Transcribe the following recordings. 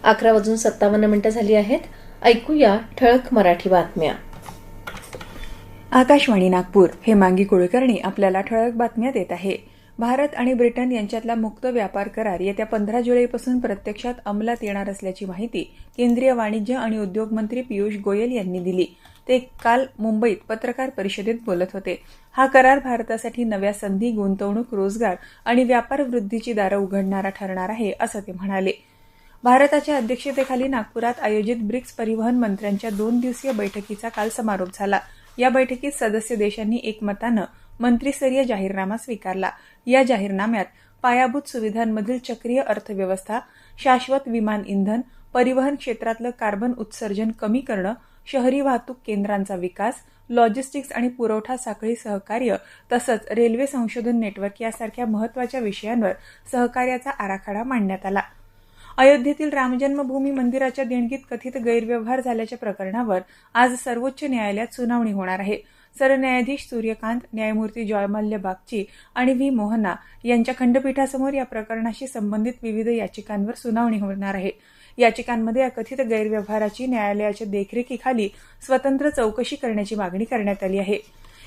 11:57 झाली आहेत. ऐकूया ठळक मराठी बातम्या. आकाशवाणी नागपूर. हेमांगी कुलकर्णी आपल्याला ठळक बातम्या देत आहे. भारत आणि ब्रिटन यांच्यातला मुक्त व्यापार करार येत्या 15 जुलैपासून प्रत्यक्षात अंमलात येणार असल्याची माहिती केंद्रीय वाणिज्य आणि उद्योग मंत्री पियुष गोयल यांनी दिली. ते काल मुंबईत पत्रकार परिषदेत बोलत होते. हा करार भारतासाठी नव्या संधी, गुंतवणूक, रोजगार आणि व्यापार वृद्धीची दारं उघडणारा ठरणार आहे, असं ते म्हणाले. भारताच्या अध्यक्षतेखाली नागपुरात आयोजित ब्रिक्स परिवहन मंत्र्यांच्या 2 दिवसीय बैठकीचा काल समारोप झाला. या बैठकीत सदस्य देशांनी एकमतानं मंत्रिस्तरीय जाहीरनामा स्वीकारला. या जाहीरनाम्यात पायाभूत सुविधांमधील चक्रीय अर्थव्यवस्था, शाश्वत विमान इंधन, परिवहन क्षेत्रातलं कार्बन उत्सर्जन कमी करणं, शहरी वाहतूक केंद्रांचा विकास, लॉजिस्टिक्स आणि पुरवठा साखळी सहकार्य तसंच रेल्वे संशोधन नेटवर्क यासारख्या महत्त्वाच्या विषयांवर सहकार्याचा आराखडा मांडण्यात आला. अयोध्येतील रामजन्मभूमी मंदिराच्या देणगीत कथित गैरव्यवहार झाल्याच्या प्रकरणावर आज सर्वोच्च न्यायालयात सुनावणी होणार आहे. सरन्यायाधीश सूर्यकांत, न्यायमूर्ती जयमाल्य बागची आणि व्ही मोहना यांच्या खंडपीठासमोर या प्रकरणाशी संबंधित विविध याचिकांवर सुनावणी होणार आहे. याचिकांमध्ये या कथित गैरव्यवहाराची न्यायालयाच्या देखरेखीखाली स्वतंत्र चौकशी करण्याची मागणी करण्यात आली आहे.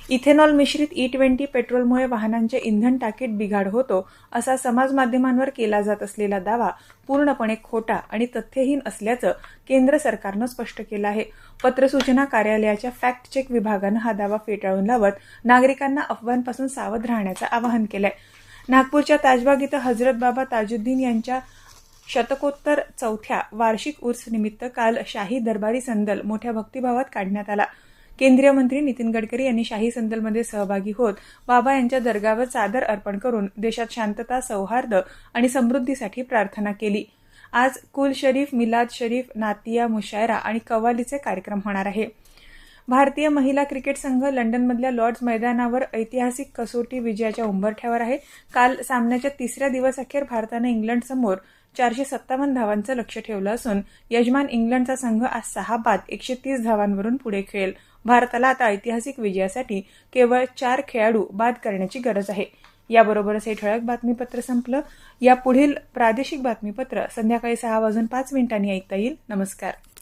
इथेनॉल मिश्रित E20 पेट्रोलमुळे वाहनांच्या इंधन टाकीत बिघाड होतो, असा समाजमाध्यमांवर केला जात असलेला दावा पूर्णपणे खोटा आणि तथ्यहीन असल्याचं केंद्र सरकारनं स्पष्ट केलं आहे. पत्रसूचना कार्यालयाच्या फॅक्ट चेक विभागानं हा दावा फेटाळून लावत नागरिकांना अफवांपासून सावध राहण्याचं आवाहन केलंय. नागपूरच्या ताजबाग इथं हजरत बाबा ताजुद्दीन यांच्या शतकोत्तर 4थ्या वार्षिक उर्स निमित्त काल शाही दरबारी संदल मोठ्या भक्तिभावात काढण्यात आला. केंद्रीय मंत्री नितीन गडकरी यांनी शाही संदलमध्ये सहभागी होत बाबा यांच्या दर्गावर चादर अर्पण करून देशात शांतता, सौहार्द आणि समृद्धीसाठी प्रार्थना केली. आज कुल शरीफ, मिलाद शरीफ, नातिया, मुशायरा आणि कव्वालीचे कार्यक्रम होणार आहे. भारतीय महिला क्रिकेट संघ लंडनमधल्या लॉर्ड्स मैदानावर ऐतिहासिक कसोटी विजयाच्या उंबरठ्यावर आहे. काल सामन्याच्या 3ऱ्या दिवसअखेर भारतानं इंग्लंडसमोर 457 धावांचं लक्ष्य ठेवलं असून यजमान इंग्लंडचा संघ आज 6 बाद 130 धावांवरून पुढे खेळेल. भारताला आता ऐतिहासिक विजयासाठी केवळ 4 खेळाडू बाद करण्याची गरज आहे. याबरोबरच हे ठळक बातमीपत्र संपलं. या पुढील प्रादेशिक बातमीपत्र संध्याकाळी 6:05 ऐकता येईल. नमस्कार.